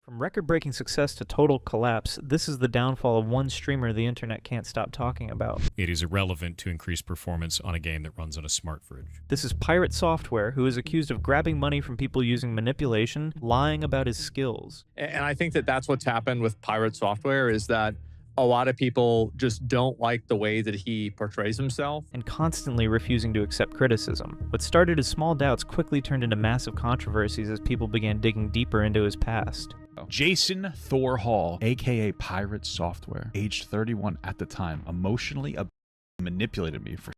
From record-breaking success to total collapse, this is the downfall of one streamer the internet can't stop talking about. It is irrelevant to increase performance on a game that runs on a smart fridge. This is Pirate Software, who is accused of grabbing money from people using manipulation, lying about his skills. And I think that that's what's happened with Pirate Software, is that a lot of people just don't like the way that he portrays himself. And constantly refusing to accept criticism. What started as small doubts quickly turned into massive controversies as people began digging deeper into his past. Jason Thor Hall, aka Pirate Software, aged 31 at the time, emotionally manipulated me for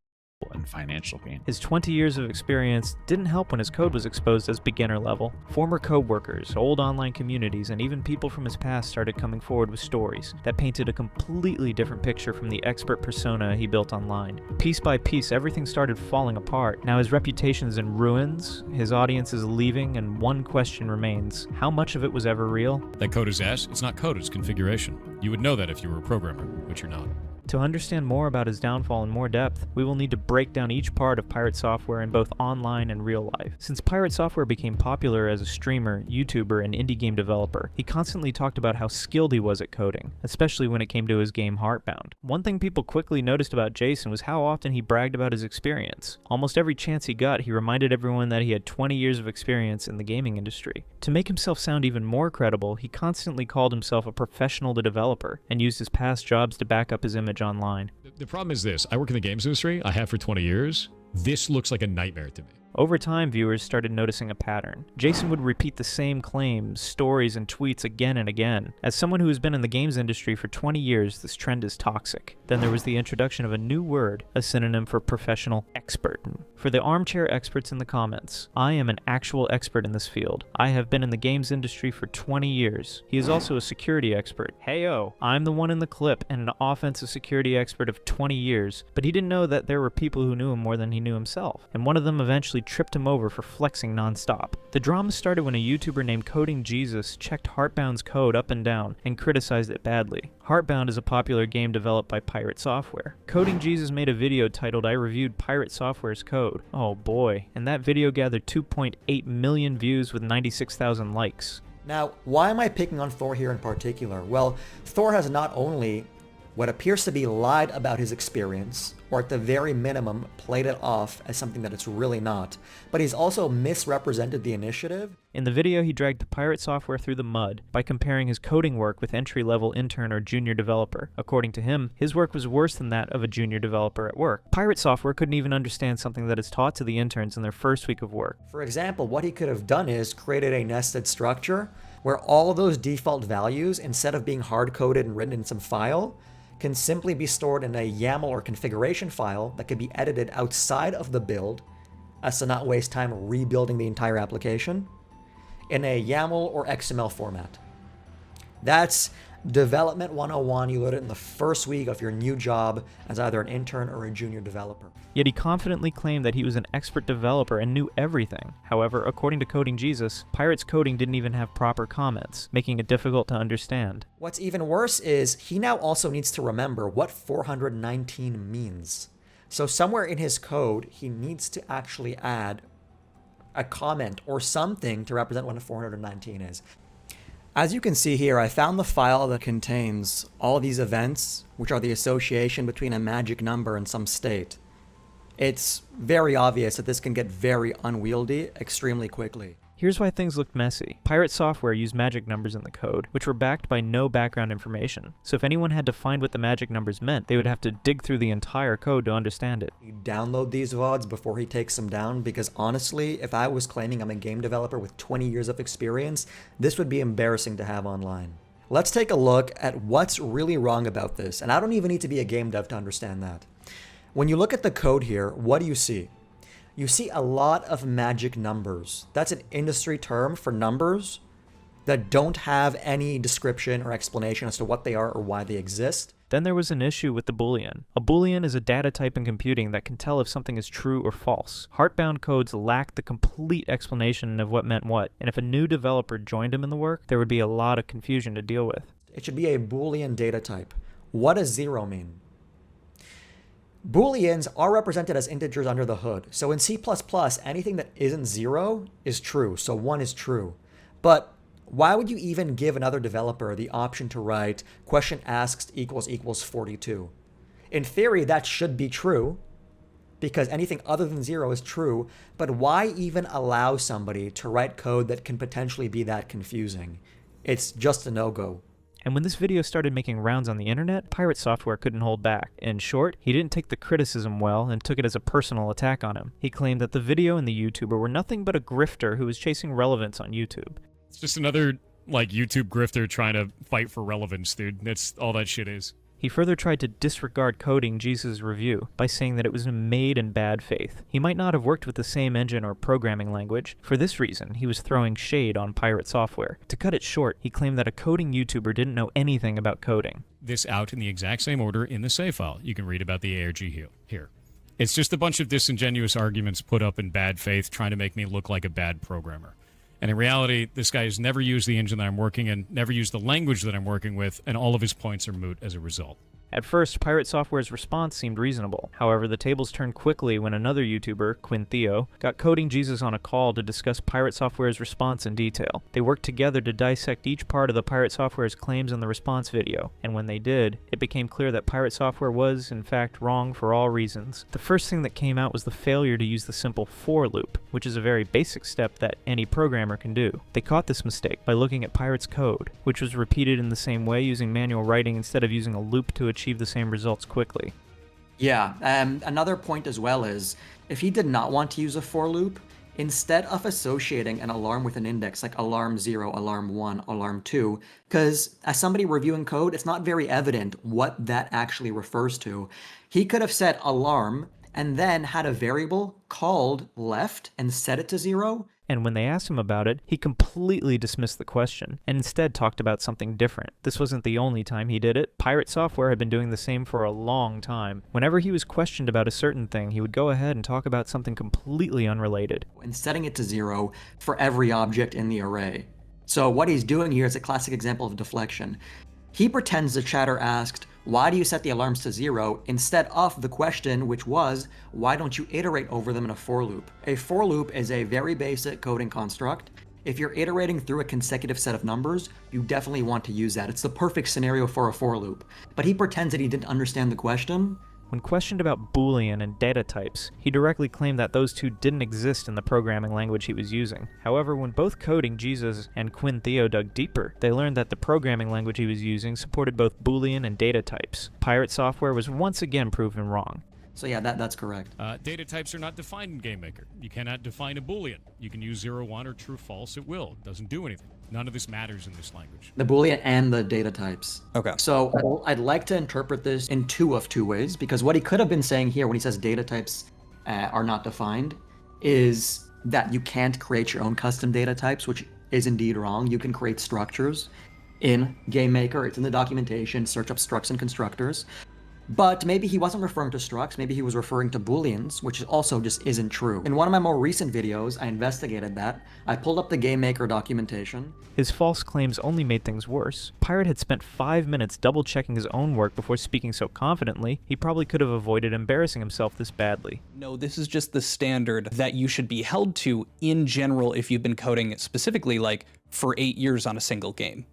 and financial gain. His 20 years of experience didn't help when his code was exposed as beginner level. Former co-workers, old online communities, and even people from his past started coming forward with stories that painted a completely different picture from the expert persona he built online. Piece by piece, everything started falling apart. Now his reputation is in ruins, his audience is leaving, and one question remains: how much of it was ever real? That code is S. It's not code, it's configuration. You would know that if you were a programmer, which you're not. To understand more about his downfall in more depth, we will need to break down each part of Pirate Software in both online and real life. Since Pirate Software became popular as a streamer, YouTuber, and indie game developer, he constantly talked about how skilled he was at coding, especially when it came to his game Heartbound. One thing people quickly noticed about Jason was how often he bragged about his experience. Almost every chance he got, he reminded everyone that he had 20 years of experience in the gaming industry. To make himself sound even more credible, he constantly called himself a professional developer, and used his past jobs to back up his image online. The problem is this: I work in the games industry, I have for 20 years. This looks like a nightmare to me. Over time, viewers started noticing a pattern. Jason would repeat the same claims, stories, and tweets again and again. As someone who has been in the games industry for 20 years, this trend is toxic. Then there was the introduction of a new word, a synonym for professional expert. For the armchair experts in the comments, I am an actual expert in this field. I have been in the games industry for 20 years. He is also a security expert. Heyo, I'm the one in the clip and an offensive security expert of 20 years, but he didn't know that there were people who knew him more than he knew himself, and one of them eventually tripped him over for flexing non-stop. The drama started when a YouTuber named Coding Jesus checked Heartbound's code up and down and criticized it badly. Heartbound is a popular game developed by Pirate Software. Coding Jesus made a video titled "I Reviewed Pirate Software's Code." Oh boy, and that video gathered 2.8 million views with 96,000 likes. Now, why am I picking on Thor here in particular? Well, Thor has not only what appears to be lied about his experience, or at the very minimum played it off as something that it's really not, but he's also misrepresented the initiative. In the video, he dragged the Pirate Software through the mud by comparing his coding work with entry-level intern or junior developer. According to him, his work was worse than that of a junior developer at work. Pirate Software couldn't even understand something that is taught to the interns in their first week of work. For example, what he could have done is created a nested structure where all those default values, instead of being hard-coded and written in some file, can simply be stored in a YAML or configuration file that can be edited outside of the build, as to not waste time rebuilding the entire application, in a YAML or XML format. That's Development 101. You learn it in the first week of your new job as either an intern or a junior developer. Yet he confidently claimed that he was an expert developer and knew everything. However, according to Coding Jesus, Pirate's coding didn't even have proper comments, making it difficult to understand. What's even worse is he now also needs to remember what 419 means. So somewhere in his code, he needs to actually add a comment or something to represent what a 419 is. As you can see here, I found the file that contains all these events, which are the association between a magic number and some state. It's very obvious that this can get very unwieldy extremely quickly. Here's why things looked messy. Pirate Software used magic numbers in the code, which were backed by no background information. So if anyone had to find what the magic numbers meant, they would have to dig through the entire code to understand it. You download these VODs before he takes them down, because honestly, if I was claiming I'm a game developer with 20 years of experience, this would be embarrassing to have online. Let's take a look at what's really wrong about this, and I don't even need to be a game dev to understand that. When you look at the code here, what do you see? You see a lot of magic numbers. That's an industry term for numbers that don't have any description or explanation as to what they are or why they exist. Then there was an issue with the Boolean. A Boolean is a data type in computing that can tell if something is true or false. Heartbound codes lacked the complete explanation of what meant what, and if a new developer joined him in the work, there would be a lot of confusion to deal with. It should be a Boolean data type. What does 0 mean? Booleans are represented as integers under the hood. So in C++, anything that isn't 0 is true. So 1 is true. But Why would you even give another developer the option to write question asked equals 42? In theory, that should be true, because anything other than 0 is true, but why even allow somebody to write code that can potentially be that confusing? It's just a no-go. And when this video started making rounds on the internet, Pirate Software couldn't hold back. In short, he didn't take the criticism well and took it as a personal attack on him. He claimed that the video and the YouTuber were nothing but a grifter who was chasing relevance on YouTube. It's just another, YouTube grifter trying to fight for relevance, dude. That's all that shit is. He further tried to disregard coding Jesus' review by saying that it was made in bad faith. He might not have worked with the same engine or programming language. For this reason, he was throwing shade on Pirate Software. To cut it short, he claimed that a coding YouTuber didn't know anything about coding. This out in the exact same order in the save file. You can read about the ARG here. It's just a bunch of disingenuous arguments put up in bad faith trying to make me look like a bad programmer. And in reality, this guy has never used the engine that I'm working in, never used the language that I'm working with, and all of his points are moot as a result. At first, Pirate Software's response seemed reasonable. However, the tables turned quickly when another YouTuber, Quinn Theo, got Coding Jesus on a call to discuss Pirate Software's response in detail. They worked together to dissect each part of the Pirate Software's claims in the response video, and when they did, it became clear that Pirate Software was, in fact, wrong for all reasons. The first thing that came out was the failure to use the simple for loop, which is a very basic step that any programmer can do. They caught this mistake by looking at Pirate's code, which was repeated in the same way using manual writing instead of using a loop to achieve the same results quickly. Yeah, another point as well is, if he did not want to use a for loop, instead of associating an alarm with an index like alarm 0, alarm 1, alarm 2, because as somebody reviewing code, it's not very evident what that actually refers to. He could have said alarm and then had a variable called left and set it to 0. And when they asked him about it, he completely dismissed the question, and instead talked about something different. This wasn't the only time he did it. Pirate Software had been doing the same for a long time. Whenever he was questioned about a certain thing, he would go ahead and talk about something completely unrelated. And setting it to 0 for every object in the array. So what he's doing here is a classic example of deflection. He pretends the chatter asked, why do you set the alarms to 0, instead of the question, which was, why don't you iterate over them in a for loop? A for loop is a very basic coding construct. If you're iterating through a consecutive set of numbers, you definitely want to use that. It's the perfect scenario for a for loop. But he pretends that he didn't understand the question. When questioned about Boolean and data types, he directly claimed that those two didn't exist in the programming language he was using. However, when both Coding Jesus and Quinn Theo dug deeper, they learned that the programming language he was using supported both Boolean and data types. Pirate Software was once again proven wrong. So yeah, that's correct. Data types are not defined in GameMaker. You cannot define a Boolean. You can use 0, 1, or true, false at will. It doesn't do anything. None of this matters in this language. The Boolean and the data types. Okay. So I'd like to interpret this in two ways, because what he could have been saying here when he says data types are not defined is that you can't create your own custom data types, which is indeed wrong. You can create structures in GameMaker. It's in the documentation, search up structs and constructors. But maybe he wasn't referring to structs, maybe he was referring to Booleans, which also just isn't true. In one of my more recent videos, I investigated that. I pulled up the GameMaker documentation. His false claims only made things worse. Pirate had spent 5 minutes double-checking his own work before speaking so confidently, he probably could have avoided embarrassing himself this badly. No, this is just the standard that you should be held to in general if you've been coding specifically like for 8 years on a single game.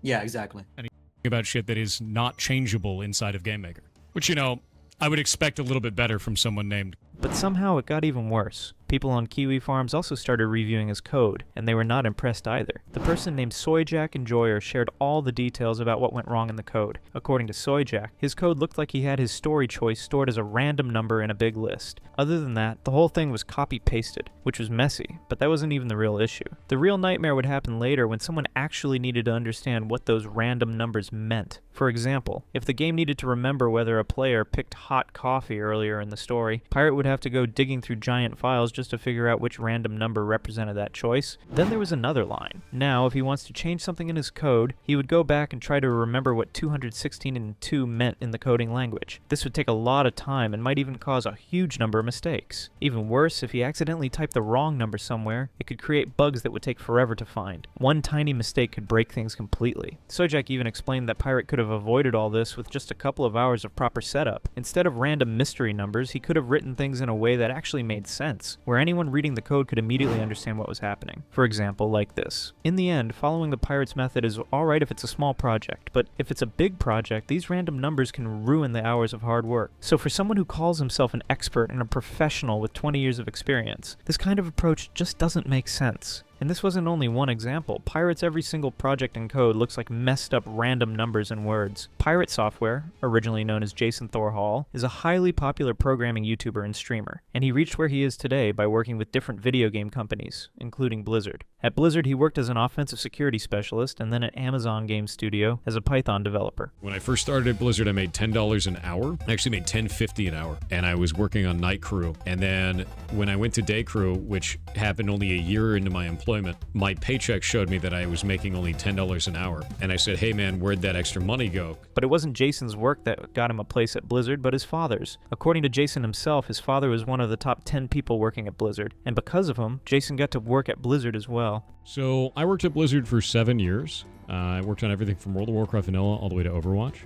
Yeah, exactly. And about shit that is not changeable inside of GameMaker. Which, I would expect a little bit better from someone named... But somehow it got even worse. People on Kiwi Farms also started reviewing his code, and they were not impressed either. The person named Soyjack Enjoyer shared all the details about what went wrong in the code. According to Soyjack, his code looked like he had his story choice stored as a random number in a big list. Other than that, the whole thing was copy-pasted, which was messy, but that wasn't even the real issue. The real nightmare would happen later when someone actually needed to understand what those random numbers meant. For example, if the game needed to remember whether a player picked hot coffee earlier in the story, Pirate would have to go digging through giant files just to figure out which random number represented that choice. Then there was another line. Now, if he wants to change something in his code, he would go back and try to remember what 216 and 2 meant in the coding language. This would take a lot of time and might even cause a huge number of mistakes. Even worse, if he accidentally typed the wrong number somewhere, it could create bugs that would take forever to find. One tiny mistake could break things completely. Soyjack even explained that Pirate could have avoided all this with just a couple of hours of proper setup. Instead of random mystery numbers, he could have written things in a way that actually made sense, where where anyone reading the code could immediately understand what was happening. For example, like this. In the end, following the pirate's method is alright if it's a small project, but if it's a big project, these random numbers can ruin the hours of hard work. So for someone who calls himself an expert and a professional with 20 years of experience, this kind of approach just doesn't make sense. And this wasn't only one example. Pirate's every single project and code looks like messed up random numbers and words. Pirate Software, originally known as Jason Thor Hall, is a highly popular programming YouTuber and streamer, and he reached where he is today by working with different video game companies, including Blizzard. At Blizzard, he worked as an offensive security specialist, and then at Amazon Game Studio as a Python developer. When I first started at Blizzard, I made $10 an hour. I actually made $10.50 an hour, and I was working on night crew. And then when I went to day crew, which happened only a year into my employment, my paycheck showed me that I was making only $10 an hour. And I said, hey man, where'd that extra money go? But it wasn't Jason's work that got him a place at Blizzard, but his father's. According to Jason himself, his father was one of the top 10 people working at Blizzard, and because of him, Jason got to work at Blizzard as well. So I worked at Blizzard for 7 years. I worked on everything from World of Warcraft Vanilla all the way to Overwatch.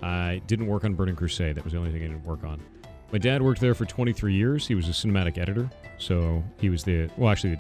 I didn't work on Burning Crusade. That was the only thing I didn't work on. My dad worked there for 23 years. He was a cinematic editor. So he was the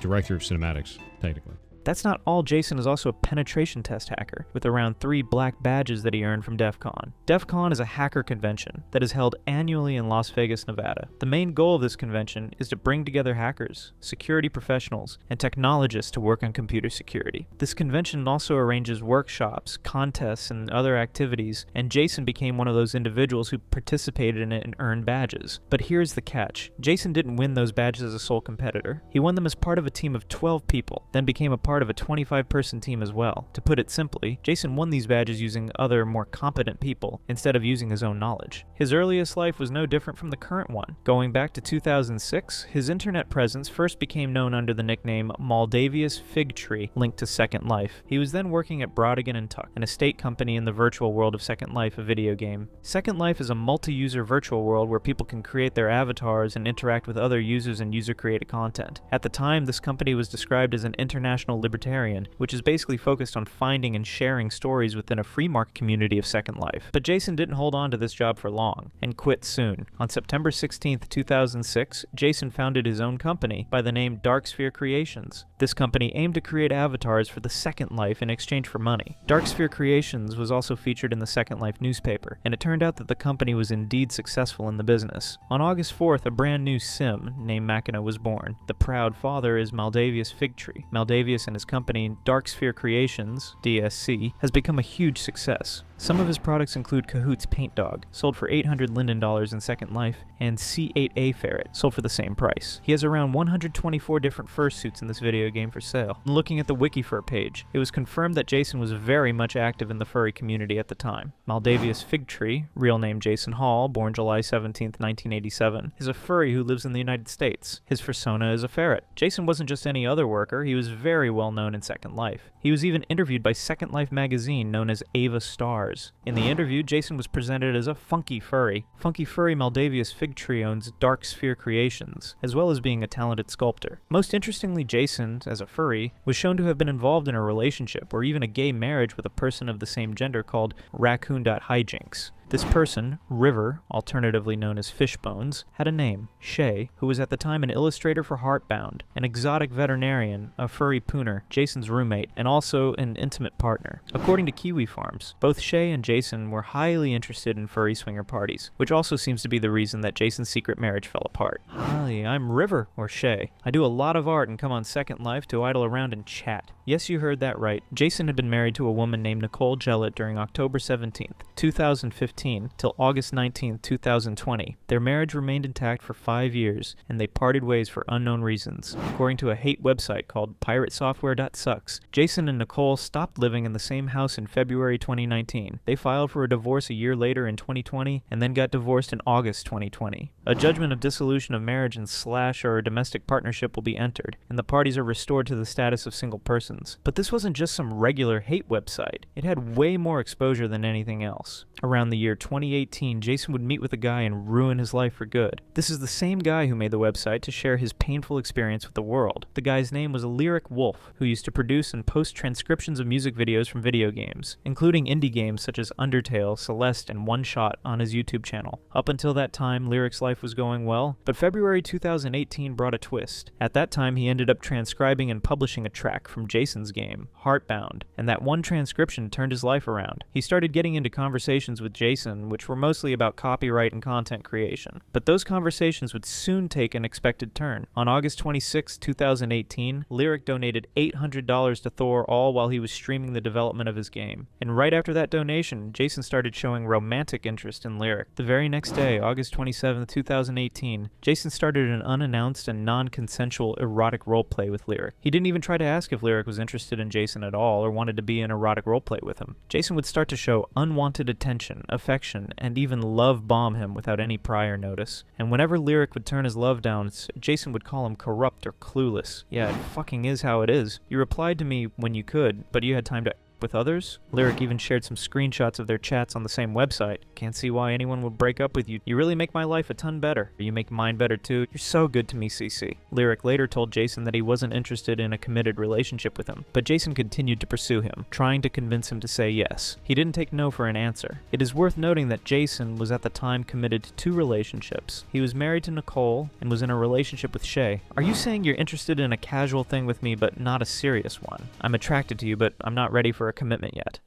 director of cinematics, technically. That's not all. Jason is also a penetration test hacker, with around 3 black badges that he earned from DEF CON. DEF CON is a hacker convention that is held annually in Las Vegas, Nevada. The main goal of this convention is to bring together hackers, security professionals, and technologists to work on computer security. This convention also arranges workshops, contests, and other activities, and Jason became one of those individuals who participated in it and earned badges. But here's the catch. Jason didn't win those badges as a sole competitor. He won them as part of a team of 12 people, then became a part of a 25-person team as well. To put it simply, Jason won these badges using other, more competent people, instead of using his own knowledge. His earliest life was no different from the current one. Going back to 2006, his internet presence first became known under the nickname Maldavius Fig Tree, linked to Second Life. He was then working at Brodigan & Tuck, an estate company in the virtual world of Second Life, a video game. Second Life is a multi-user virtual world where people can create their avatars and interact with other users and user-created content. At the time, this company was described as an international libertarian, which is basically focused on finding and sharing stories within a free market community of Second Life. But Jason didn't hold on to this job for long, and quit soon. On September 16th, 2006, Jason founded his own company by the name Darksphere Creations. This company aimed to create avatars for the Second Life in exchange for money. Darksphere Creations was also featured in the Second Life newspaper, and it turned out that the company was indeed successful in the business. On August 4th, a brand new sim named Machina was born. The proud father is Maldavius Fig Tree. Maldavius and his company, Darksphere Creations, DSC, has become a huge success. Some of his products include Kahoot's Paint Dog, sold for $800 Linden in Second Life, and C8A Ferret, sold for the same price. He has around 124 different fursuits in this video game for sale. Looking at the Wikifur page, it was confirmed that Jason was very much active in the furry community at the time. Maldavius Fig Tree, real name Jason Hall, born July 17, 1987, is a furry who lives in the United States. His persona is a ferret. Jason wasn't just any other worker, he was very well known in Second Life. He was even interviewed by Second Life magazine known as Ava Stars. In the interview, Jason was presented as a funky furry. Funky furry Maldavius Fig Tree owns Darksphere Creations, as well as being a talented sculptor. Most interestingly, Jason, as a furry, was shown to have been involved in a relationship or even a gay marriage with a person of the same gender called Raccoon.Hijinks. This person, River, alternatively known as Fishbones, had a name, Shay, who was at the time an illustrator for Heartbound, an exotic veterinarian, a furry pooner, Jason's roommate, and also an intimate partner. According to Kiwi Farms, both Shay and Jason were highly interested in furry swinger parties, which also seems to be the reason that Jason's secret marriage fell apart. Hi, I'm River, or Shay. I do a lot of art and come on Second Life to idle around and chat. Yes, you heard that right. Jason had been married to a woman named Nicole Jellett during October 17th, 2015, till August 19th, 2020. Their marriage remained intact for 5 years, and they parted ways for unknown reasons. According to a hate website called piratesoftware.sucks, Jason and Nicole stopped living in the same house in February 2019. They filed for a divorce a year later in 2020, and then got divorced in August 2020. A judgment of dissolution of marriage and / or domestic partnership will be entered, and the parties are restored to the status of single persons. But this wasn't just some regular hate website. It had way more exposure than anything else. Around the year 2018, Jason would meet with a guy and ruin his life for good. This is the same guy who made the website to share his painful experience with the world. The guy's name was LyricWulf, who used to produce and post transcriptions of music videos from video games, including indie games such as Undertale, Celeste, and One Shot on his YouTube channel. Up until that time, Lyric's life was going well, but February 2018 brought a twist. At that time, he ended up transcribing and publishing a track from Jason's game, Heartbound, and that one transcription turned his life around. He started getting into conversations with Jason, which were mostly about copyright and content creation. But those conversations would soon take an expected turn. On August 26, 2018, Lyric donated $800 to Thor Hall while he was streaming the development of his game. And right after that donation, Jason started showing romantic interest in Lyric. The very next day, August 27, 2018, Jason started an unannounced and non-consensual erotic roleplay with Lyric. He didn't even try to ask if Lyric was interested in Jason at all or wanted to be in erotic roleplay with him. Jason would start to show unwanted attention, affection, and even love bomb him without any prior notice. And whenever Lyric would turn his love down, Jason would call him corrupt or clueless. Yeah, it fucking is how it is. You replied to me when you could, but you had time to with others. Lyric even shared some screenshots of their chats on the same website. Can't see why anyone would break up with you. You really make my life a ton better. You make mine better too. You're so good to me, CC. Lyric later told Jason that he wasn't interested in a committed relationship with him, but Jason continued to pursue him, trying to convince him to say yes. He didn't take no for an answer. It is worth noting that Jason was at the time committed to 2 relationships. He was married to Nicole and was in a relationship with Shay. Are you saying you're interested in a casual thing with me but not a serious one? I'm attracted to you, but I'm not ready for a commitment yet.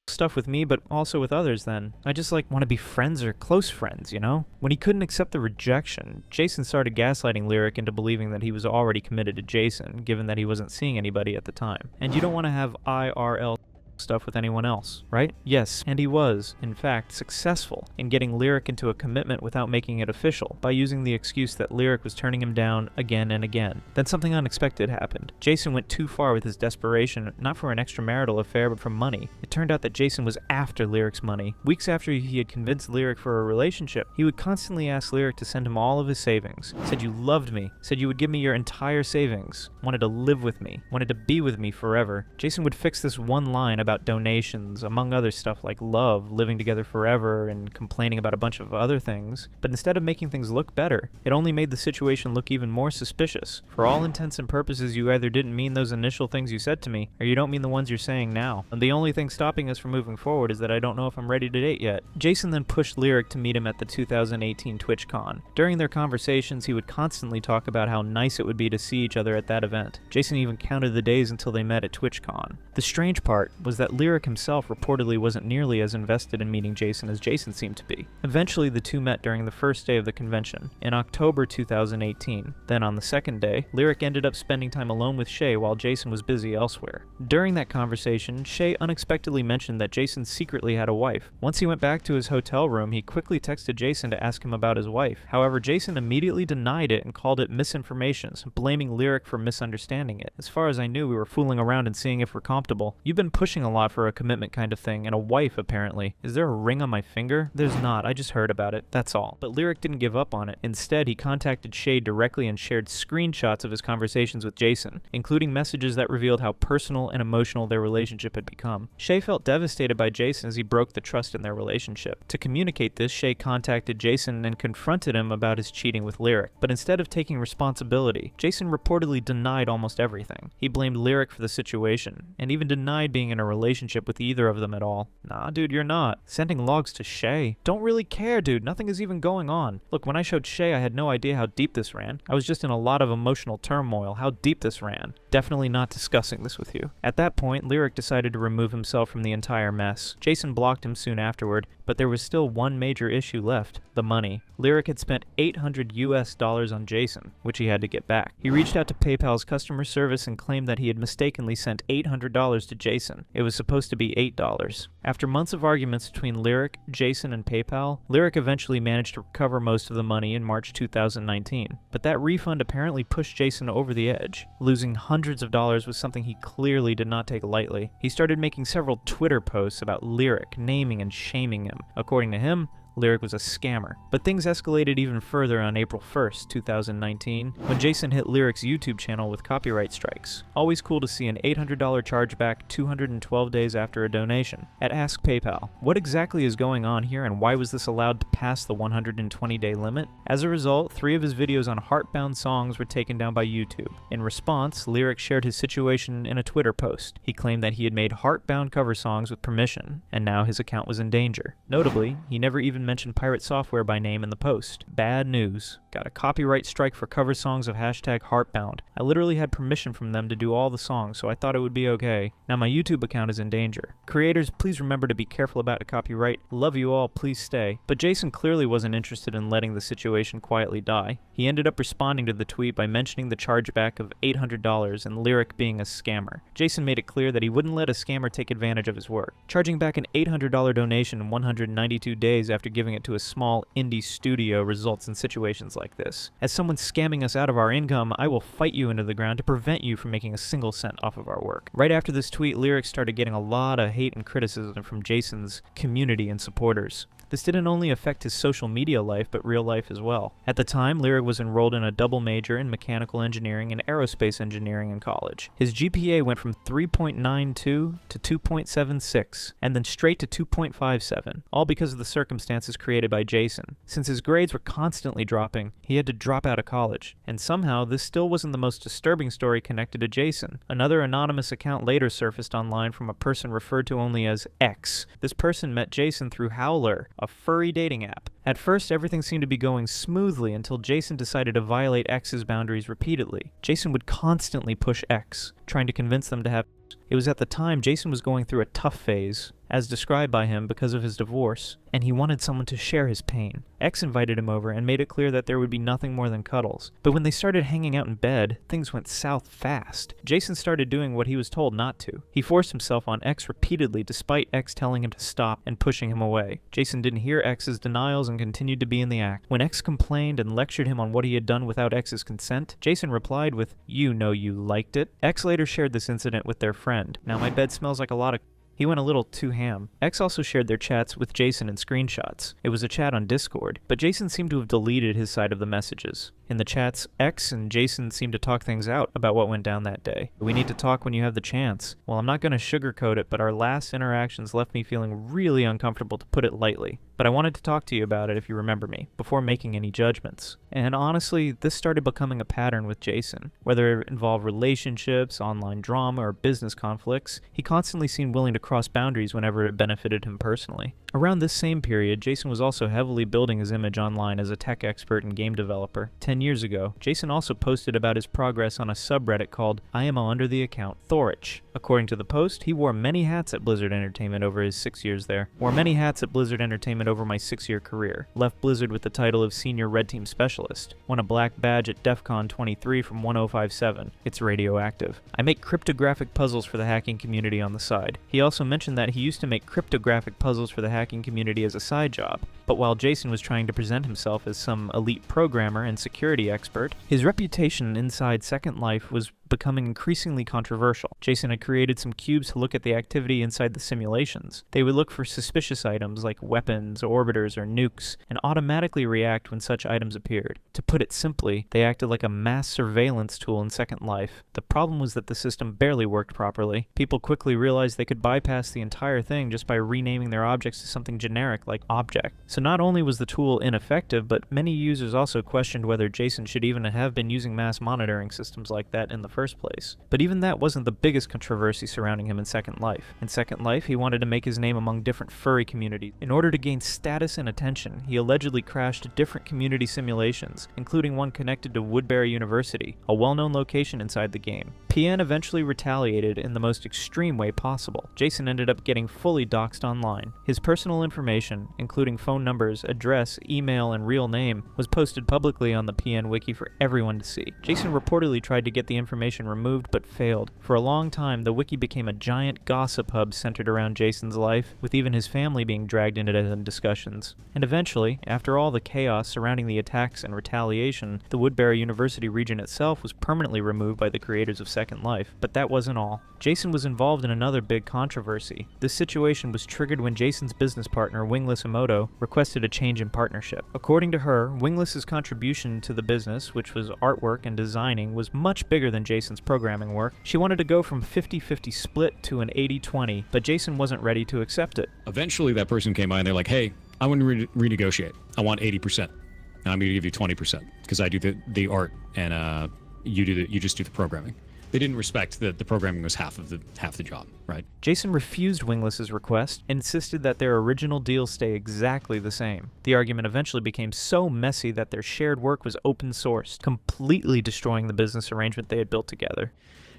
Stuff with me, but also with others then. I just want to be friends or close friends, you know? When he couldn't accept the rejection, Jason started gaslighting Lyric into believing that he was already committed to Jason, given that he wasn't seeing anybody at the time. And you don't want to have IRL stuff with anyone else, right? Yes, and he was, in fact, successful in getting Lyric into a commitment without making it official, by using the excuse that Lyric was turning him down again and again. Then something unexpected happened. Jason went too far with his desperation, not for an extramarital affair, but for money. It turned out that Jason was after Lyric's money. Weeks after he had convinced Lyric for a relationship, he would constantly ask Lyric to send him all of his savings. Said you loved me, said you would give me your entire savings, wanted to live with me, wanted to be with me forever. Jason would fix this one line about donations, among other stuff like love, living together forever, and complaining about a bunch of other things. But instead of making things look better, it only made the situation look even more suspicious. For all intents and purposes, you either didn't mean those initial things you said to me, or you don't mean the ones you're saying now. And the only thing stopping us from moving forward is that I don't know if I'm ready to date yet. Jason then pushed Lyric to meet him at the 2018 TwitchCon. During their conversations, he would constantly talk about how nice it would be to see each other at that event. Jason even counted the days until they met at TwitchCon. The strange part was that Lyric himself reportedly wasn't nearly as invested in meeting Jason as Jason seemed to be. Eventually, the two met during the first day of the convention, in October 2018. Then on the second day, Lyric ended up spending time alone with Shay while Jason was busy elsewhere. During that conversation, Shay unexpectedly mentioned that Jason secretly had a wife. Once he went back to his hotel room, he quickly texted Jason to ask him about his wife. However, Jason immediately denied it and called it misinformation, blaming Lyric for misunderstanding it. As far as I knew, we were fooling around and seeing if we're compatible. You've been pushing a lot for a commitment kind of thing, and a wife apparently. Is there a ring on my finger? There's not, I just heard about it, that's all. But Lyric didn't give up on it. Instead, he contacted Shay directly and shared screenshots of his conversations with Jason, including messages that revealed how personal and emotional their relationship had become. Shay felt devastated by Jason as he broke the trust in their relationship. To communicate this, Shay contacted Jason and confronted him about his cheating with Lyric. But instead of taking responsibility, Jason reportedly denied almost everything. He blamed Lyric for the situation, and even denied being in a relationship with either of them at all. Nah, dude, you're not. Sending logs to Shay. Don't really care, dude. Nothing is even going on. Look, when I showed Shay, I had no idea how deep this ran. I was just in a lot of emotional turmoil. How deep this ran. Definitely not discussing this with you. At that point, Lyric decided to remove himself from the entire mess. Jason blocked him soon afterward, but there was still one major issue left: the money. Lyric had spent $800 on Jason, which he had to get back. He reached out to PayPal's customer service and claimed that he had mistakenly sent $800 to Jason. It was supposed to be $8. After months of arguments between Lyric, Jason, and PayPal, Lyric eventually managed to recover most of the money in March 2019. But that refund apparently pushed Jason over the edge. Losing hundreds of dollars was something he clearly did not take lightly. He started making several Twitter posts about Lyric, naming and shaming him. According to him, Lyric was a scammer. But things escalated even further on April 1st, 2019, when Jason hit Lyric's YouTube channel with copyright strikes. Always cool to see an $800 chargeback 212 days after a donation. At Ask PayPal, what exactly is going on here and why was this allowed to pass the 120-day limit? As a result, 3 of his videos on Heartbound songs were taken down by YouTube. In response, Lyric shared his situation in a Twitter post. He claimed that he had made Heartbound cover songs with permission, and now his account was in danger. Notably, he never even mentioned Pirate Software by name in the post. Bad news. Got a copyright strike for cover songs of #Heartbound. I literally had permission from them to do all the songs, so I thought it would be okay. Now my YouTube account is in danger. Creators, please remember to be careful about the copyright. Love you all, please stay. But Jason clearly wasn't interested in letting the situation quietly die. He ended up responding to the tweet by mentioning the chargeback of $800 and Lyric being a scammer. Jason made it clear that he wouldn't let a scammer take advantage of his work. Charging back an $800 donation in 192 days after giving it to a small indie studio results in situations like this. As someone scamming us out of our income, I will fight you into the ground to prevent you from making a single cent off of our work. Right after this tweet, Lyric started getting a lot of hate and criticism from Jason's community and supporters. This didn't only affect his social media life, but real life as well. At the time, Lyric was enrolled in a double major in mechanical engineering and aerospace engineering in college. His GPA went from 3.92 to 2.76, and then straight to 2.57, all because of the circumstances created by Jason. Since his grades were constantly dropping, he had to drop out of college. And somehow, this still wasn't the most disturbing story connected to Jason. Another anonymous account later surfaced online from a person referred to only as X. This person met Jason through Howler, a furry dating app. At first, everything seemed to be going smoothly until Jason decided to violate X's boundaries repeatedly. Jason would constantly push X, trying to convince them to have. It was at the time Jason was going through a tough phase, as described by him because of his divorce, and he wanted someone to share his pain. X invited him over and made it clear that there would be nothing more than cuddles. But when they started hanging out in bed, things went south fast. Jason started doing what he was told not to. He forced himself on X repeatedly despite X telling him to stop and pushing him away. Jason didn't hear X's denials and continued to be in the act. When X complained and lectured him on what he had done without X's consent, Jason replied with, "You know you liked it." X later shared this incident with their friend. "Now my bed smells like a lot of..." He went a little too ham. X also shared their chats with Jason in screenshots. It was a chat on Discord, but Jason seemed to have deleted his side of the messages. In the chats, X and Jason seemed to talk things out about what went down that day. "We need to talk when you have the chance." Well, I'm not going to sugarcoat it, but our last interactions left me feeling really uncomfortable, to put it lightly. But I wanted to talk to you about it if you remember me, before making any judgments. And honestly, this started becoming a pattern with Jason. Whether it involved relationships, online drama, or business conflicts, he constantly seemed willing to cross boundaries whenever it benefited him personally. Around this same period, Jason was also heavily building his image online as a tech expert and game developer. 10 years ago, Jason also posted about his progress on a subreddit called IMO under the account Thorich. According to the post, he wore many hats at Blizzard Entertainment over his 6 years there. "Wore many hats at Blizzard Entertainment over my 6-year career. Left Blizzard with the title of Senior Red Team Specialist. Won a black badge at DEF CON 23 from 1057. It's radioactive. I make cryptographic puzzles for the hacking community on the side." He also mentioned that he used to make cryptographic puzzles for the hacking community as a side job. But while Jason was trying to present himself as some elite programmer and security expert, his reputation inside Second Life was becoming increasingly controversial. Jason had created some cubes to look at the activity inside the simulations. They would look for suspicious items like weapons, orbiters, or nukes, and automatically react when such items appeared. To put it simply, they acted like a mass surveillance tool in Second Life. The problem was that the system barely worked properly. People quickly realized they could bypass the entire thing just by renaming their objects to something generic like object. So not only was the tool ineffective, but many users also questioned whether Jason should even have been using mass monitoring systems like that in the first place. But even that wasn't the biggest controversy surrounding him in Second Life. In Second Life, he wanted to make his name among different furry communities. In order to gain status and attention, he allegedly crashed different community simulations, including one connected to Woodbury University, a well-known location inside the game. PN eventually retaliated in the most extreme way possible. Jason ended up getting fully doxxed online. His personal information, including phone numbers, address, email, and real name, was posted publicly on the PN wiki for everyone to see. Jason reportedly tried to get the information information removed but failed. For a long time, the wiki became a giant gossip hub centered around Jason's life, with even his family being dragged into it in discussions. And eventually, after all the chaos surrounding the attacks and retaliation, the Woodbury University region itself was permanently removed by the creators of Second Life. But that wasn't all. Jason was involved in another big controversy. This situation was triggered when Jason's business partner, Wingless Emoto, requested a change in partnership. According to her, Wingless's contribution to the business, which was artwork and designing, was much bigger than Jason's programming work. She wanted to go from 50-50 split to an 80-20, but Jason wasn't ready to accept it. Eventually, that person came by and they're like, hey, I want to renegotiate. I want 80%. And I'm going to give you 20% because I do the art and you just do the programming. They didn't respect that the programming was half the job, right? Jason refused Wingless's request and insisted that their original deal stay exactly the same. The argument eventually became so messy that their shared work was open sourced, completely destroying the business arrangement they had built together.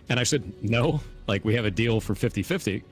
And I said, no, like we have a deal for 50-50.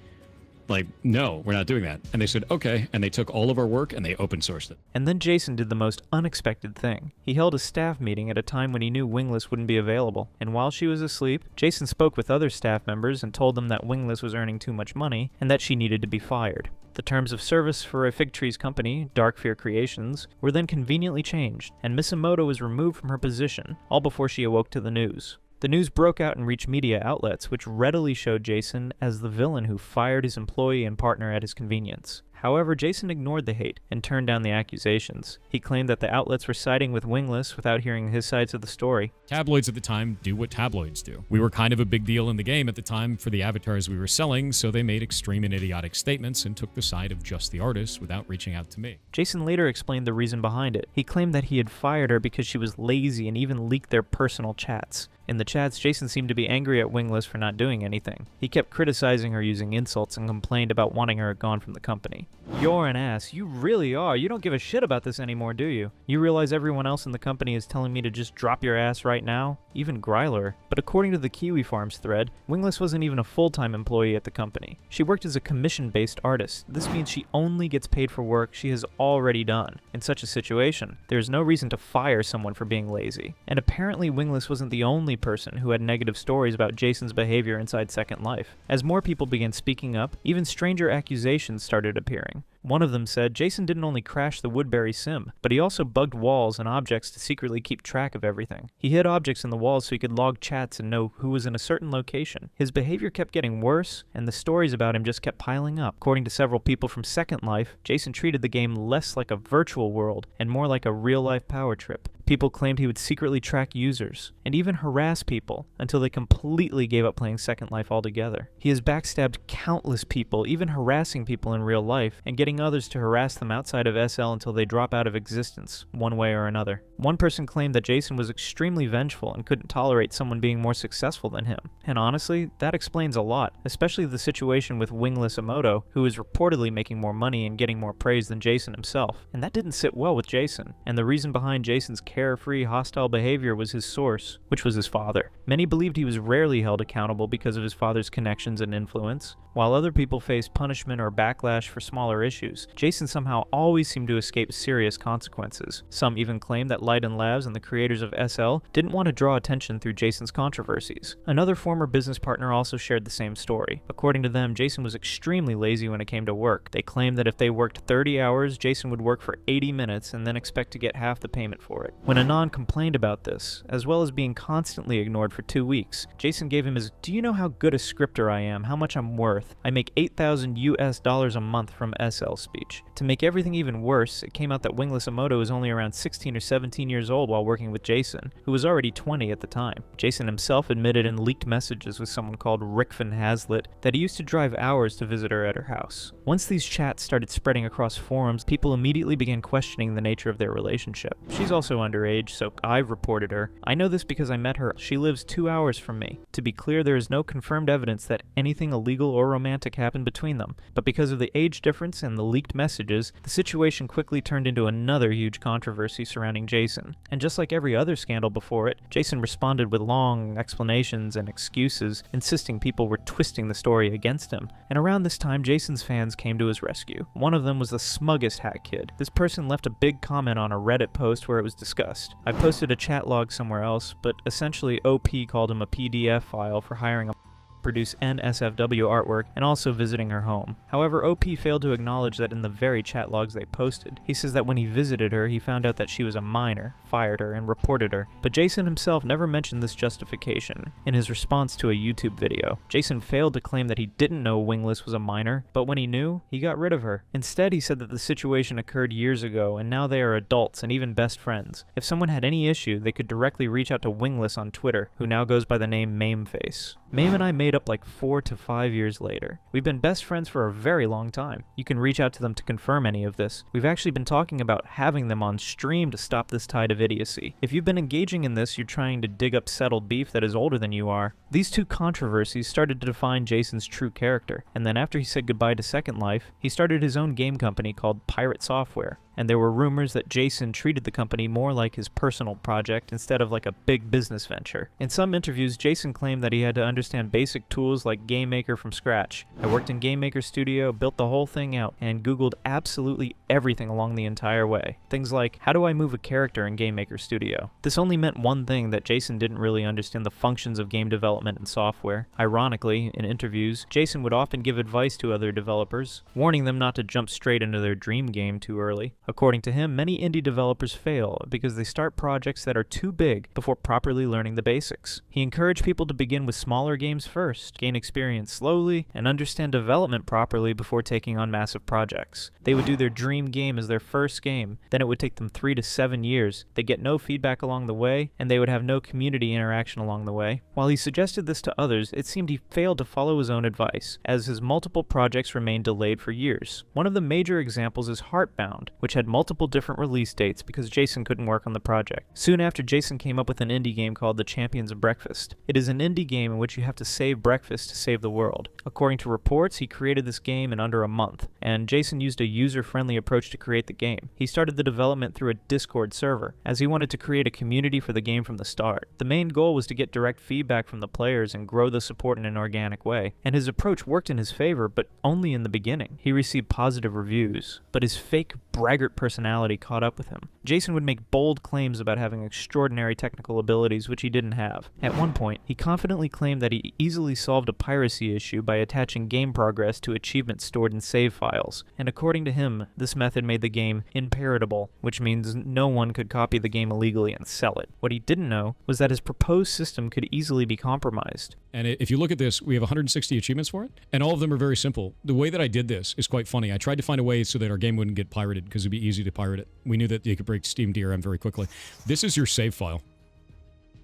Like, no, we're not doing that. And they said, okay. And they took all of our work and they open sourced it. And then Jason did the most unexpected thing. He held a staff meeting at a time when he knew Wingless wouldn't be available. And while she was asleep, Jason spoke with other staff members and told them that Wingless was earning too much money and that she needed to be fired. The terms of service for a Fig Tree's company, Dark Fear Creations, were then conveniently changed, and Miss Emoto was removed from her position, all before she awoke to the news. The news broke out and reached media outlets, which readily showed Jason as the villain who fired his employee and partner at his convenience. However, Jason ignored the hate and turned down the accusations. He claimed that the outlets were siding with Wingless without hearing his sides of the story. Tabloids at the time do what tabloids do. We were kind of a big deal in the game at the time for the avatars we were selling, so they made extreme and idiotic statements and took the side of just the artist without reaching out to me. Jason later explained the reason behind it. He claimed that he had fired her because she was lazy and even leaked their personal chats. In the chats, Jason seemed to be angry at Wingless for not doing anything. He kept criticizing her using insults and complained about wanting her gone from the company. You're an ass. You really are. You don't give a shit about this anymore, do you? You realize everyone else in the company is telling me to just drop your ass right now? Even Gryler. But according to the Kiwi Farms thread, Wingless wasn't even a full-time employee at the company. She worked as a commission-based artist. This means she only gets paid for work she has already done. In such a situation, there is no reason to fire someone for being lazy. And apparently Wingless wasn't the only person who had negative stories about Jason's behavior inside Second Life. As more people began speaking up, even stranger accusations started appearing. One of them said Jason didn't only crash the Woodbury sim, but he also bugged walls and objects to secretly keep track of everything. He hid objects in the walls so he could log chats and know who was in a certain location. His behavior kept getting worse, and the stories about him just kept piling up. According to several people from Second Life, Jason treated the game less like a virtual world and more like a real-life power trip. People claimed he would secretly track users, and even harass people, until they completely gave up playing Second Life altogether. He has backstabbed countless people, even harassing people in real life, and getting others to harass them outside of SL until they drop out of existence, one way or another. One person claimed that Jason was extremely vengeful and couldn't tolerate someone being more successful than him. And honestly, that explains a lot, especially the situation with Wingless Emoto, who is reportedly making more money and getting more praise than Jason himself. And that didn't sit well with Jason, and the reason behind Jason's carefree, hostile behavior was his source, which was his father. Many believed he was rarely held accountable because of his father's connections and influence. While other people faced punishment or backlash for smaller issues, Jason somehow always seemed to escape serious consequences. Some even claimed that Light & Labs and the creators of SL didn't want to draw attention through Jason's controversies. Another former business partner also shared the same story. According to them, Jason was extremely lazy when it came to work. They claimed that if they worked 30 hours, Jason would work for 80 minutes and then expect to get half the payment for it. When Anon complained about this, as well as being constantly ignored for 2 weeks, Jason gave him his, "Do you know how good a scripter I am, how much I'm worth? I make $8,000 a month from SL" speech. To make everything even worse, it came out that Wingless Emoto was only around 16 or 17 years old while working with Jason, who was already 20 at the time. Jason himself admitted in leaked messages with someone called Rick Van Hazlitt that he used to drive hours to visit her at her house. Once these chats started spreading across forums, people immediately began questioning the nature of their relationship. She's also underage, so I've reported her. I know this because I met her. She lives 2 hours from me. To be clear, there is no confirmed evidence that anything illegal or romantic happened between them, but because of the age difference and the leaked messages, the situation quickly turned into another huge controversy surrounding Jason. And just like every other scandal before it, Jason responded with long explanations and excuses, insisting people were twisting the story against him. And around this time, Jason's fans came to his rescue. One of them was the smuggest hat kid. This person left a big comment on a Reddit post where it was discussed discussed. I posted a chat log somewhere else, but essentially OP called him a PDF file for hiring a produce NSFW artwork and also visiting her home. However, OP failed to acknowledge that in the very chat logs they posted. He says that when he visited her, he found out that she was a minor, fired her, and reported her. But Jason himself never mentioned this justification in his response to a YouTube video. Jason failed to claim that he didn't know Wingless was a minor, but when he knew, he got rid of her. Instead, he said that the situation occurred years ago, and now they are adults and even best friends. If someone had any issue, they could directly reach out to Wingless on Twitter, who now goes by the name Mameface. Mame and I made up like 4 to 5 years later. We've been best friends for a very long time. You can reach out to them to confirm any of this. We've actually been talking about having them on stream to stop this tide of idiocy. If you've been engaging in this, you're trying to dig up settled beef that is older than you are. These two controversies started to define Jason's true character, and then after he said goodbye to Second Life, he started his own game company called Pirate Software. And there were rumors that Jason treated the company more like his personal project instead of like a big business venture. In some interviews, Jason claimed that he had to understand basic tools like GameMaker from scratch. I worked in GameMaker Studio, built the whole thing out, and Googled absolutely everything along the entire way. Things like, how do I move a character in GameMaker Studio? This only meant one thing, that Jason didn't really understand the functions of game development and software. Ironically, in interviews, Jason would often give advice to other developers, warning them not to jump straight into their dream game too early. According to him, many indie developers fail because they start projects that are too big before properly learning the basics. He encouraged people to begin with smaller games first, gain experience slowly, and understand development properly before taking on massive projects. They would do their dream game as their first game, then it would take them 3 to 7 years. They'd get no feedback along the way, and they would have no community interaction along the way. While he suggested this to others, it seemed he failed to follow his own advice, as his multiple projects remained delayed for years. One of the major examples is Heartbound, which had multiple different release dates because Jason couldn't work on the project. Soon after, Jason came up with an indie game called The Champions of Breakfast. It is an indie game in which you have to save breakfast to save the world. According to reports, he created this game in under a month, and Jason used a user-friendly approach to create the game. He started the development through a Discord server, as he wanted to create a community for the game from the start. The main goal was to get direct feedback from the players and grow the support in an organic way, and his approach worked in his favor, but only in the beginning. He received positive reviews, but his fake braggart personality caught up with him. Jason would make bold claims about having extraordinary technical abilities which he didn't have. At one point, he confidently claimed that he easily solved a piracy issue by attaching game progress to achievements stored in save files, and according to him, this method made the game imparrotable, which means no one could copy the game illegally and sell it. What he didn't know was that his proposed system could easily be compromised. And if you look at this, we have 160 achievements for it, and all of them are very simple. The way that I did this is quite funny. I tried to find a way so that our game wouldn't get pirated, because it'd be easy to pirate it. We knew that you could break Steam DRM very quickly. This is your save file.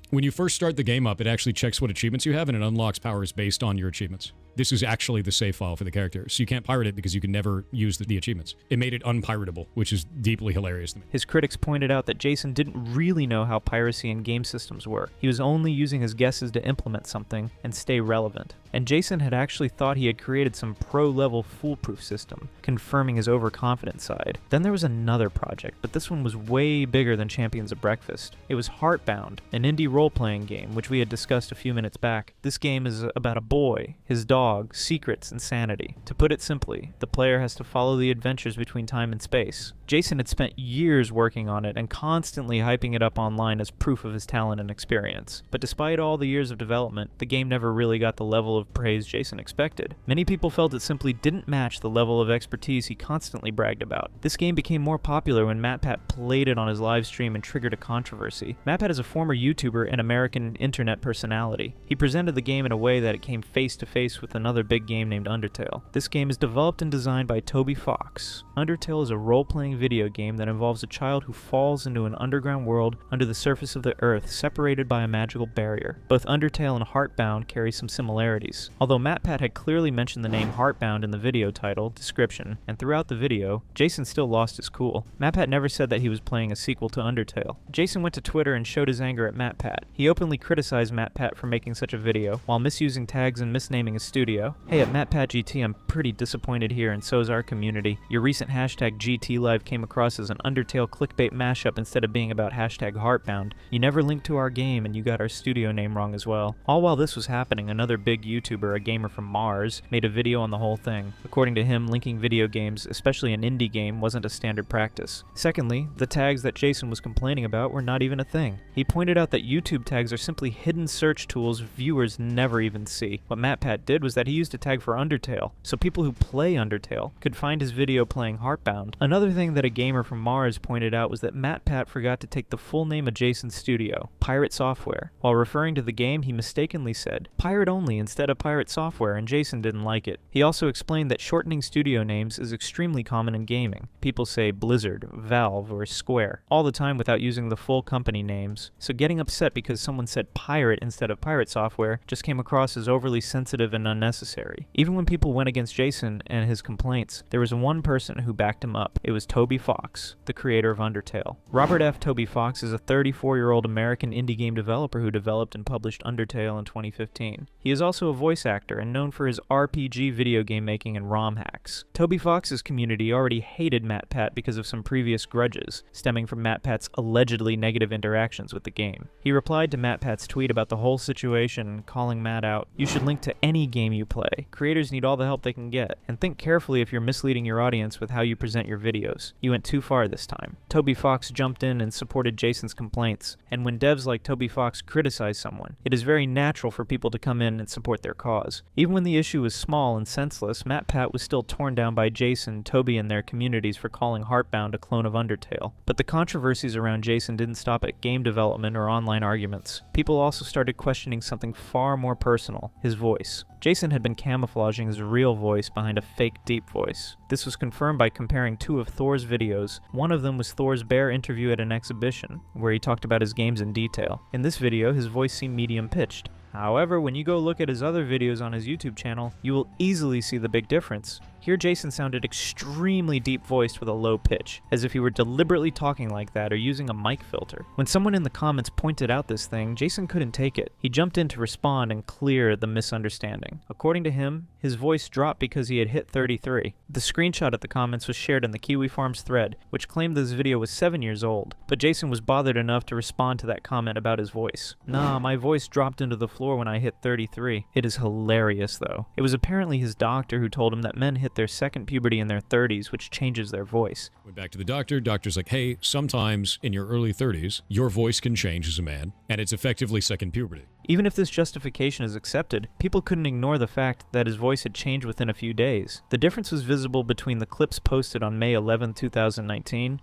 When you first start the game up, it actually checks what achievements you have, and it unlocks powers based on your achievements. This is actually the save file for the character, so you can't pirate it because you can never use the achievements. It made it unpiratable, which is deeply hilarious to me. His critics pointed out that Jason didn't really know how piracy in game systems work. He was only using his guesses to implement something and stay relevant. And Jason had actually thought he had created some pro-level foolproof system, confirming his overconfident side. Then there was another project, but this one was way bigger than Champions of Breakfast. It was Heartbound, an indie role-playing game, which we had discussed a few minutes back. This game is about a boy, his dog, secrets, and sanity. To put it simply, the player has to follow the adventures between time and space. Jason had spent years working on it and constantly hyping it up online as proof of his talent and experience. But despite all the years of development, the game never really got the level of praise Jason expected. Many people felt it simply didn't match the level of expertise he constantly bragged about. This game became more popular when MattPat played it on his live stream and triggered a controversy. MattPat is a former YouTuber and American internet personality. He presented the game in a way that it came face to face with another big game named Undertale. This game is developed and designed by Toby Fox. Undertale is a role-playing video game that involves a child who falls into an underground world under the surface of the earth, separated by a magical barrier. Both Undertale and Heartbound carry some similarities. Although MattPat had clearly mentioned the name Heartbound in the video title, description, and throughout the video, Jason still lost his cool. MattPat never said that he was playing a sequel to Undertale. Jason went to Twitter and showed his anger at MattPat. He openly criticized MattPat for making such a video, while misusing tags and misnaming his studio studio. Hey, at MattPatGT, I'm pretty disappointed here, and so is our community. Your recent hashtag GT Live came across as an Undertale clickbait mashup instead of being about hashtag Heartbound. You never linked to our game, and you got our studio name wrong as well. All while this was happening, another big YouTuber, a gamer from Mars, made a video on the whole thing. According to him, linking video games, especially an indie game, wasn't a standard practice. Secondly, the tags that Jason was complaining about were not even a thing. He pointed out that YouTube tags are simply hidden search tools viewers never even see. What MattPat did was that he used a tag for Undertale, so people who play Undertale could find his video playing Heartbound. Another thing that a gamer from Mars pointed out was that MattPat forgot to take the full name of Jason's studio, Pirate Software. While referring to the game, he mistakenly said Pirate Only instead of Pirate Software, and Jason didn't like it. He also explained that shortening studio names is extremely common in gaming. People say Blizzard, Valve, or Square all the time without using the full company names, so getting upset because someone said Pirate instead of Pirate Software just came across as overly sensitive and unnecessary. Even when people went against Jason and his complaints, there was one person who backed him up. It was Toby Fox, the creator of Undertale. Robert F. Toby Fox is a 34-year-old American indie game developer who developed and published Undertale in 2015. He is also a voice actor and known for his RPG video game making and ROM hacks. Toby Fox's community already hated MattPat because of some previous grudges, stemming from MattPat's allegedly negative interactions with the game. He replied to MattPat's tweet about the whole situation, calling Matt out. You should link to any game you play. Creators need all the help they can get. And think carefully if you're misleading your audience with how you present your videos. You went too far this time. Toby Fox jumped in and supported Jason's complaints. And when devs like Toby Fox criticize someone, it is very natural for people to come in and support their cause. Even when the issue was small and senseless, MattPat was still torn down by Jason, Toby, and their communities for calling Heartbound a clone of Undertale. But the controversies around Jason didn't stop at game development or online arguments. People also started questioning something far more personal, his voice. Jason had been camouflaging his real voice behind a fake deep voice. This was confirmed by comparing two of Thor's videos. One of them was Thor's bear interview at an exhibition, where he talked about his games in detail. In this video, his voice seemed medium-pitched. However, when you go look at his other videos on his YouTube channel, you will easily see the big difference. Here Jason sounded extremely deep-voiced with a low pitch, as if he were deliberately talking like that or using a mic filter. When someone in the comments pointed out this thing, Jason couldn't take it. He jumped in to respond and clear the misunderstanding. According to him, his voice dropped because he had hit 33. The screenshot of the comments was shared in the Kiwi Farms thread, which claimed this video was 7 years old, but Jason was bothered enough to respond to that comment about his voice. Nah, my voice dropped into the floor when I hit 33. It is hilarious though. It was apparently his doctor who told him that men hit their second puberty in their 30s, which changes their voice. Went back to the doctor. Doctor's like, hey, sometimes in your early 30s, your voice can change as a man, and it's effectively second puberty. Even if this justification is accepted, people couldn't ignore the fact that his voice had changed within a few days. The difference was visible between the clips posted on May 11, 2019.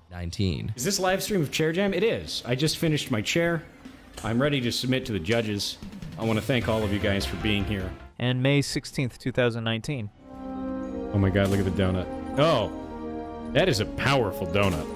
Is this live stream of Chair Jam? It is. I just finished my chair. I'm ready to submit to the judges. I want to thank all of you guys for being here. And May 16th, 2019. Oh my god, look at the donut. Oh, that is a powerful donut.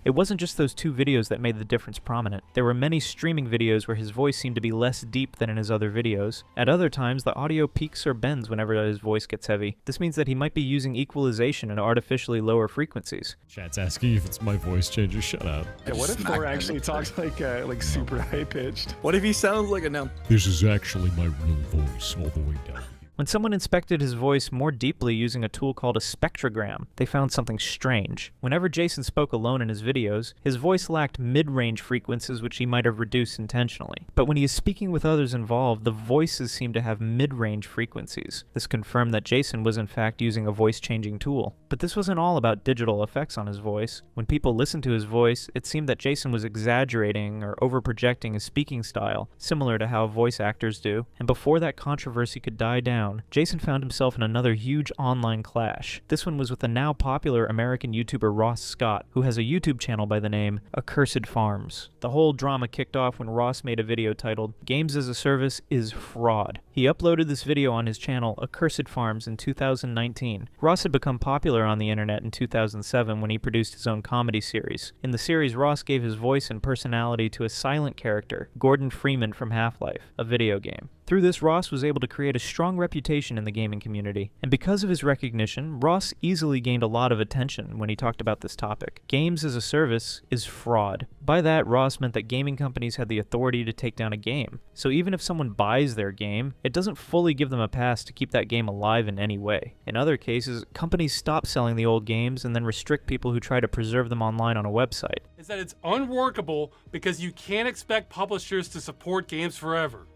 It wasn't just those two videos that made the difference prominent. There were many streaming videos where his voice seemed to be less deep than in his other videos. At other times, the audio peaks or bends whenever his voice gets heavy. This means that he might be using equalization and artificially lower frequencies. Chat's asking if it's my voice changer. Shut up. Yeah, what if Thor actually talks like super high pitched? What if he sounds like a now? This is actually my real voice all the way down. When someone inspected his voice more deeply using a tool called a spectrogram, they found something strange. Whenever Jason spoke alone in his videos, his voice lacked mid-range frequencies which he might have reduced intentionally. But when he is speaking with others involved, the voices seem to have mid-range frequencies. This confirmed that Jason was in fact using a voice-changing tool. But this wasn't all about digital effects on his voice. When people listened to his voice, it seemed that Jason was exaggerating or over-projecting his speaking style, similar to how voice actors do. And before that controversy could die down, Jason found himself in another huge online clash. This one was with the now popular American YouTuber Ross Scott, who has a YouTube channel by the name Accursed Farms. The whole drama kicked off when Ross made a video titled Games as a Service is Fraud. He uploaded this video on his channel Accursed Farms in 2019. Ross had become popular on the internet in 2007 when he produced his own comedy series. In the series, Ross gave his voice and personality to a silent character, Gordon Freeman from Half-Life, a video game. Through this, Ross was able to create a strong reputation in the gaming community, and because of his recognition, Ross easily gained a lot of attention when he talked about this topic. Games as a service is fraud. By that, Ross meant that gaming companies had the authority to take down a game. So even if someone buys their game, it doesn't fully give them a pass to keep that game alive in any way. In other cases, companies stop selling the old games and then restrict people who try to preserve them online on a website. Is that it's unworkable because you can't expect publishers to support games forever.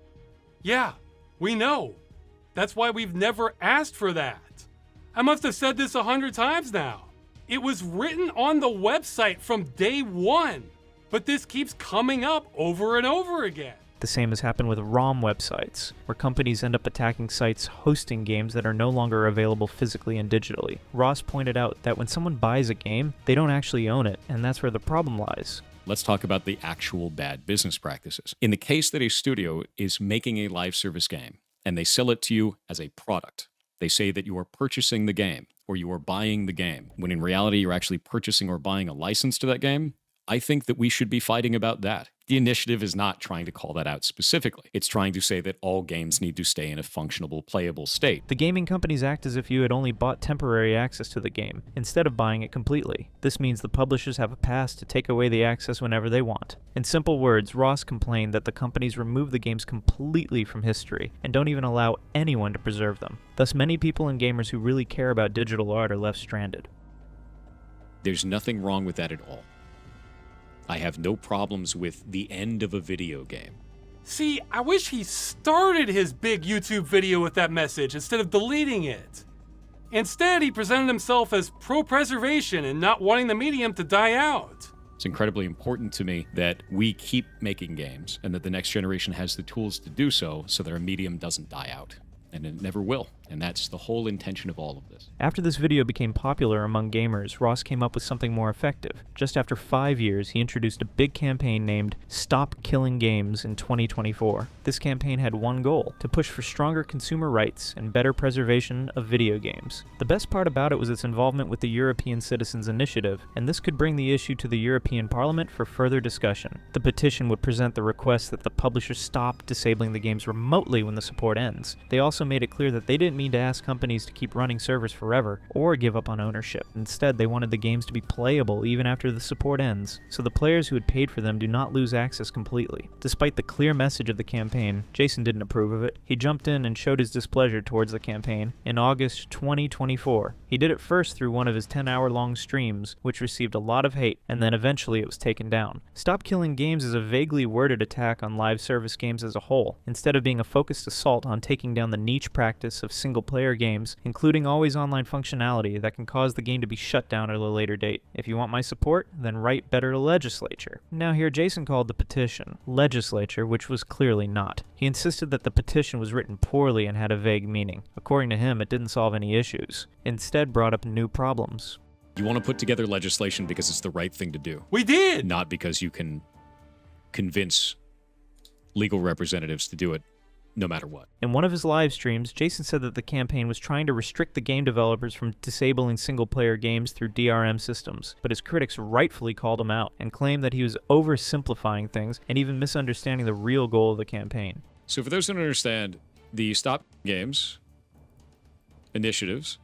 Yeah, we know. That's why we've never asked for that. I must have said this 100 times now. It was written on the website from day one, but this keeps coming up over and over again. The same has happened with ROM websites, where companies end up attacking sites hosting games that are no longer available physically and digitally. Ross pointed out that when someone buys a game, they don't actually own it, and that's where the problem lies. Let's talk about the actual bad business practices. In the case that a studio is making a live service game, and they sell it to you as a product, they say that you are purchasing the game, or you are buying the game, when in reality you're actually purchasing or buying a license to that game. I think that we should be fighting about that. The initiative is not trying to call that out specifically. It's trying to say that all games need to stay in a functional, playable state. The gaming companies act as if you had only bought temporary access to the game, instead of buying it completely. This means the publishers have a pass to take away the access whenever they want. In simple words, Ross complained that the companies remove the games completely from history, and don't even allow anyone to preserve them. Thus, many people and gamers who really care about digital art are left stranded. There's nothing wrong with that at all. I have no problems with the end of a video game. See, I wish he started his big YouTube video with that message instead of deleting it. Instead, he presented himself as pro-preservation and not wanting the medium to die out. It's incredibly important to me that we keep making games and that the next generation has the tools to do so that our medium doesn't die out. And it never will. And that's the whole intention of all of this. After this video became popular among gamers, Ross came up with something more effective. Just after 5 years, he introduced a big campaign named Stop Killing Games in 2024. This campaign had one goal: to push for stronger consumer rights and better preservation of video games. The best part about it was its involvement with the European Citizens Initiative, and this could bring the issue to the European Parliament for further discussion. The petition would present the request that the publishers stop disabling the games remotely when the support ends. They also made it clear that they didn't mean to ask companies to keep running servers forever or give up on ownership. Instead, they wanted the games to be playable even after the support ends, so the players who had paid for them do not lose access completely. Despite the clear message of the campaign, Jason didn't approve of it. He jumped in and showed his displeasure towards the campaign in August 2024. He did it first through one of his 10-hour-long streams, which received a lot of hate, and then eventually it was taken down. Stop Killing Games is a vaguely worded attack on live service games as a whole, instead of being a focused assault on taking down the niche practice of single-player games, including always online functionality that can cause the game to be shut down at a later date. If you want my support, then write better to legislature. Now here, Jason called the petition legislature, which was clearly not. He insisted that the petition was written poorly and had a vague meaning. According to him, it didn't solve any issues. Instead, brought up new problems. You want to put together legislation because it's the right thing to do. We did! Not because you can convince legal representatives to do it no matter what. In one of his live streams, Jason said that the campaign was trying to restrict the game developers from disabling single-player games through DRM systems, but his critics rightfully called him out and claimed that he was oversimplifying things and even misunderstanding the real goal of the campaign. So for those who don't understand, the Stop Games initiatives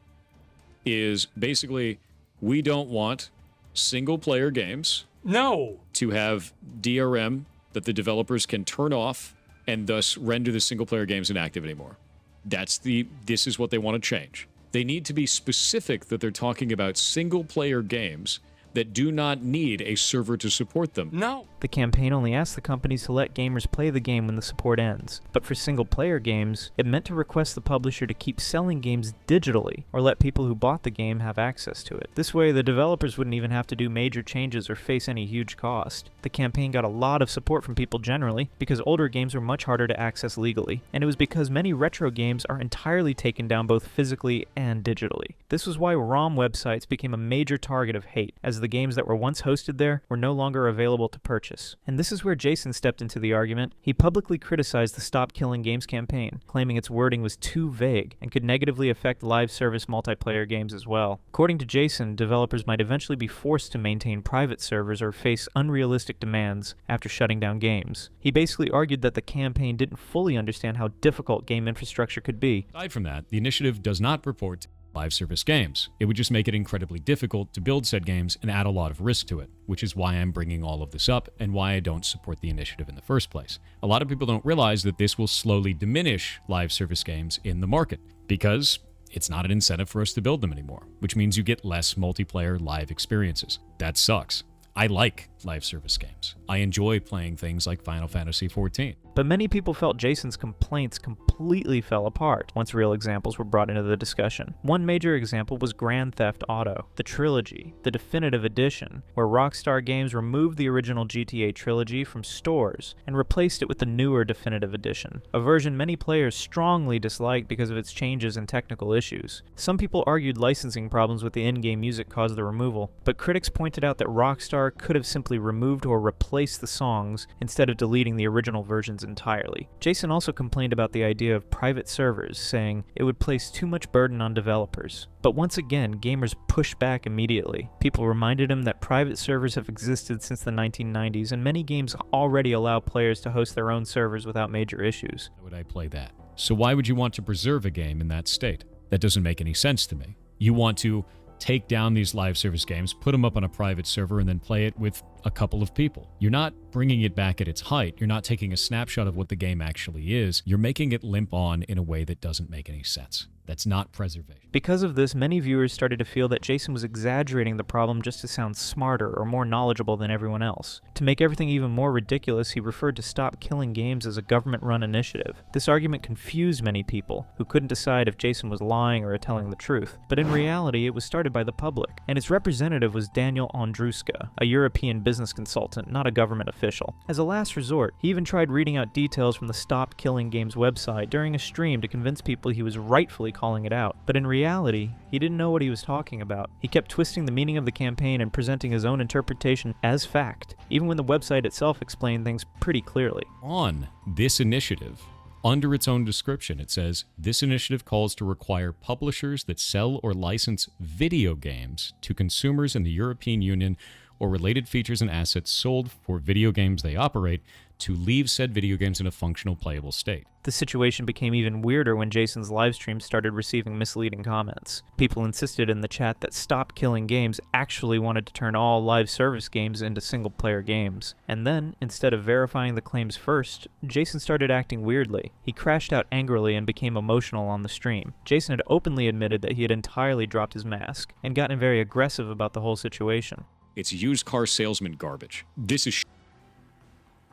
is basically, we don't want single-player games to have DRM that the developers can turn off and thus render the single-player games inactive anymore. This is what they want to change. They need to be specific that they're talking about single-player games that do not need a server to support them. No. The campaign only asked the companies to let gamers play the game when the support ends, but for single-player games, it meant to request the publisher to keep selling games digitally, or let people who bought the game have access to it. This way, the developers wouldn't even have to do major changes or face any huge cost. The campaign got a lot of support from people generally, because older games were much harder to access legally, and it was because many retro games are entirely taken down both physically and digitally. This was why ROM websites became a major target of hate, as the games that were once hosted there were no longer available to purchase. And this is where Jason stepped into the argument. He publicly criticized the Stop Killing Games campaign, claiming its wording was too vague and could negatively affect live service multiplayer games as well. According to Jason, developers might eventually be forced to maintain private servers or face unrealistic demands after shutting down games. He basically argued that the campaign didn't fully understand how difficult game infrastructure could be. Aside from that, the initiative does not purport to live service games. It would just make it incredibly difficult to build said games and add a lot of risk to it, which is why I'm bringing all of this up and why I don't support the initiative in the first place. A lot of people don't realize that this will slowly diminish live service games in the market because it's not an incentive for us to build them anymore, which means you get less multiplayer live experiences. That sucks. I like live service games. I enjoy playing things like Final Fantasy XIV. But many people felt Jason's complaints completely fell apart once real examples were brought into the discussion. One major example was Grand Theft Auto, the trilogy, the definitive edition, where Rockstar Games removed the original GTA trilogy from stores and replaced it with the newer definitive edition, a version many players strongly disliked because of its changes and technical issues. Some people argued licensing problems with the in-game music caused the removal, but critics pointed out that Rockstar could have simply removed or replaced the songs instead of deleting the original versions entirely. Jason also complained about the idea of private servers, saying it would place too much burden on developers. But once again, gamers pushed back immediately. People reminded him that private servers have existed since the 1990s, and many games already allow players to host their own servers without major issues. Why would I play that? So why would you want to preserve a game in that state? That doesn't make any sense to me. You want to take down these live service games, put them up on a private server, and then play it with a couple of people. You're not bringing it back at its height. You're not taking a snapshot of what the game actually is. You're making it limp on in a way that doesn't make any sense. That's not preservation. Because of this, many viewers started to feel that Jason was exaggerating the problem just to sound smarter or more knowledgeable than everyone else. To make everything even more ridiculous, he referred to Stop Killing Games as a government-run initiative. This argument confused many people, who couldn't decide if Jason was lying or telling the truth. But in reality, it was started by the public, and its representative was Daniel Ondruska, a European business consultant, not a government official. As a last resort, he even tried reading out details from the Stop Killing Games website during a stream to convince people he was rightfully calling it out. But in reality, he didn't know what he was talking about. He kept twisting the meaning of the campaign and presenting his own interpretation as fact, even when the website itself explained things pretty clearly. On this initiative, under its own description, it says, this initiative calls to require publishers that sell or license video games to consumers in the European Union or related features and assets sold for video games they operate to leave said video games in a functional, playable state. The situation became even weirder when Jason's livestream started receiving misleading comments. People insisted in the chat that Stop Killing Games actually wanted to turn all live service games into single-player games. And then, instead of verifying the claims first, Jason started acting weirdly. He crashed out angrily and became emotional on the stream. Jason had openly admitted that he had entirely dropped his mask, and gotten very aggressive about the whole situation. It's used car salesman garbage. This is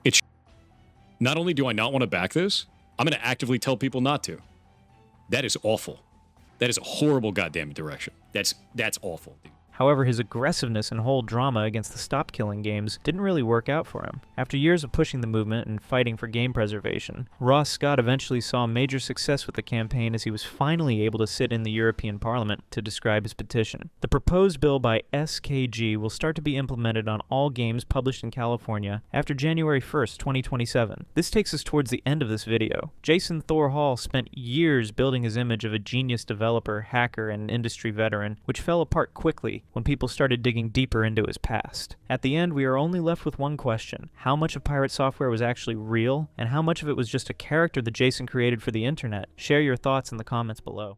It's Not only do I not want to back this, I'm going to actively tell people not to. That is awful. That is a horrible goddamn direction. That's awful, dude. However, his aggressiveness and whole drama against the Stop Killing Games didn't really work out for him. After years of pushing the movement and fighting for game preservation, Ross Scott eventually saw major success with the campaign as he was finally able to sit in the European Parliament to describe his petition. The proposed bill by SKG will start to be implemented on all games published in California after January 1st, 2027. This takes us towards the end of this video. Jason Thor Hall spent years building his image of a genius developer, hacker, and industry veteran, which fell apart quickly when people started digging deeper into his past. At the end, we are only left with one question: how much of Pirate Software was actually real, and how much of it was just a character that Jason created for the internet? Share your thoughts in the comments below.